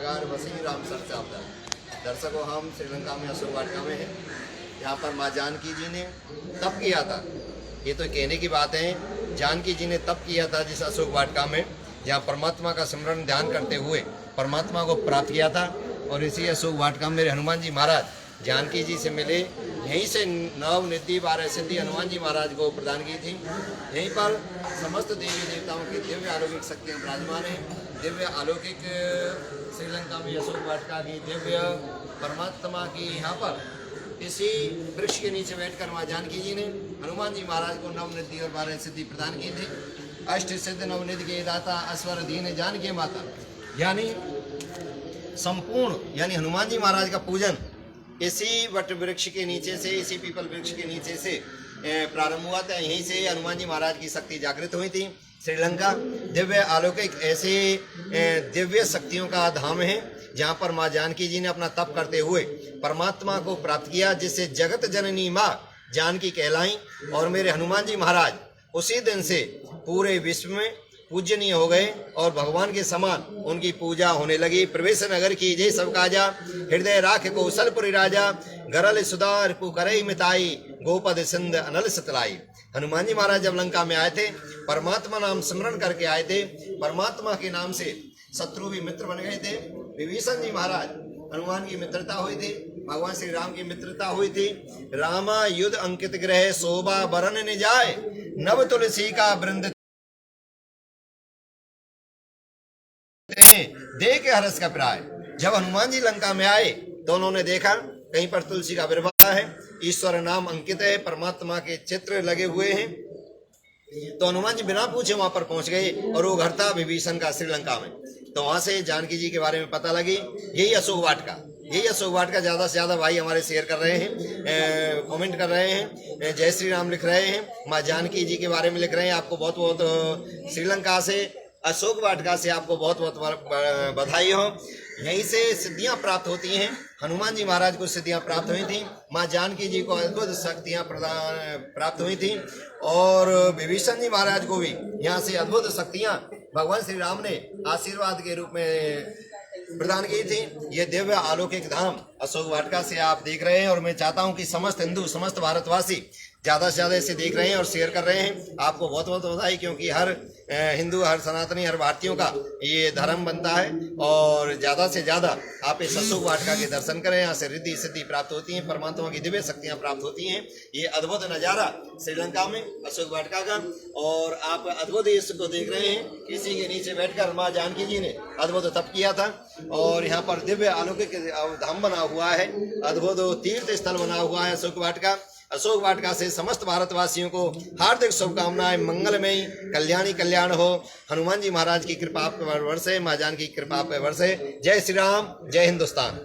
कारागार वसी राम सरचावदा। दर्शकों, हम श्रीलंका में अशोक वाटिका में हैं। यहाँ पर माँ जानकी जी ने तप किया था। ये तो कहने की बात है, जानकी जी ने तप किया था जिस अशोक वाटिका में, जहाँ परमात्मा का स्मरण ध्यान करते हुए परमात्मा को प्राप्त किया था। और इसी अशोक वाटिका में हनुमान जी महाराज जानकी जी से मिले। यहीं से नव निधि 12 सिद्धि हनुमान जी महाराज को प्रदान की थी। यहीं पर समस्त देवी देवताओं की दिव्य अलौकिक शक्तियाँ विराजमान हैं। दिव्य अलौकिक श्रीलंका में अशोक वाटिका की दिव्य परमात्मा की यहाँ पर इसी वृक्ष के नीचे बैठकर माँ जानकी जी ने हनुमान जी महाराज को नवनिधि और 12 सिद्धि प्रदान की थी। अष्ट सिद्ध नवनिधि के दाता अस्वर दीन जानकी माता, यानी संपूर्ण यानी हनुमान जी महाराज का पूजन इसी वट वृक्ष के नीचे से, इसी पीपल वृक्ष के नीचे से प्रारंभ हुआ था। यहीं से हनुमान जी महाराज की शक्ति जागृत हुई थी। श्रीलंका दिव्य अलौकिक ऐसे दिव्य शक्तियों का धाम है जहाँ पर माँ जानकी जी ने अपना तप करते हुए परमात्मा को प्राप्त किया, जिससे जगत जननी माँ जानकी कहलाई। और मेरे हनुमान जी महाराज उसी दिन से पूरे विश्व में पूजनीय हो गए और भगवान के समान उनकी पूजा होने लगी। प्रवेश नगर की जय सब काजा, हृदय राख कौशलपुरी राजा, गरल सुधार पुकरई मिताई, गोपद सिंध अनल सतलाई। हनुमान जी महाराज जब लंका में आए थे, परमात्मा नाम स्मरण करके आए थे। परमात्मा के नाम से शत्रु भी मित्र बन गए थे। विभीषण जी महाराज हनुमान की मित्रता हुई थी, भगवान श्री राम की मित्रता हुई थी। रामा युद्ध अंकित ग्रह शोभा बरन न जाए, नव तुलसी का वृंद देख हर्ष का प्राय। जब हनुमान जी लंका में आए तो उन्होंने देखा कहीं पर तुलसी का आविर्भाव है, ईश्वर नाम अंकित है, परमात्मा के चित्र लगे हुए हैं। तो हनुमान जी बिना पूछे वहां पर पहुंच गए और वो घर था विभीषण का श्रीलंका में। तो वहां से जानकी जी के बारे में पता लगी। यही अशोक वाटिका ज्यादा से ज्यादा भाई हमारे शेयर कर रहे हैं, कमेंट कर रहे हैं, जय श्री राम लिख रहे हैं, माँ जानकी जी के बारे में लिख रहे हैं। आपको बहुत बहुत श्रीलंका से, अशोक वाटिका से आपको बहुत बहुत बधाई हो। यहीं से सिद्धियां प्राप्त होती हैं। हनुमान जी महाराज को सिद्धियां प्राप्त हुई थी, माँ जानकी जी को अद्भुत शक्तियां प्राप्त हुई थी, और विभीषण जी महाराज को भी यहाँ से अद्भुत शक्तियां भगवान श्री राम ने आशीर्वाद के रूप में प्रदान की थी। ये दिव्य अलौकिक धाम अशोक वाटिका से आप देख रहे हैं। और मैं चाहता हूं कि समस्त हिंदू, समस्त भारतवासी ज़्यादा से ज़्यादा इसे देख रहे हैं और शेयर कर रहे हैं। आपको बहुत बहुत बधाई, क्योंकि हर हिंदू, हर सनातनी, हर भारतीयों का ये धर्म बनता है। और ज़्यादा से ज़्यादा आप इस अशोक वाटिका के दर्शन करें। यहाँ से रिद्धि सिद्धि प्राप्त होती हैं, परमात्मा की दिव्य शक्तियाँ प्राप्त होती हैं। ये अद्भुत नज़ारा श्रीलंका में अशोक वाटिका का, और आप अद्भुत इसको देख रहे हैं। इसी के नीचे बैठकर माँ जानकी जी ने अद्भुत तप किया था। और यहाँ पर दिव्य अलौकिक धाम बना हुआ है, अद्भुत तीर्थ स्थल बना हुआ है अशोक वाटिका। अशोक वाटिका से समस्त भारतवासियों को हार्दिक शुभकामनाएं, मंगलमयी कल्याणी कल्याण हो। हनुमान जी महाराज की कृपा आप पर बरसे, माँ जानकी की कृपा आप पर बरसे। जय श्री राम, जय हिंदुस्तान।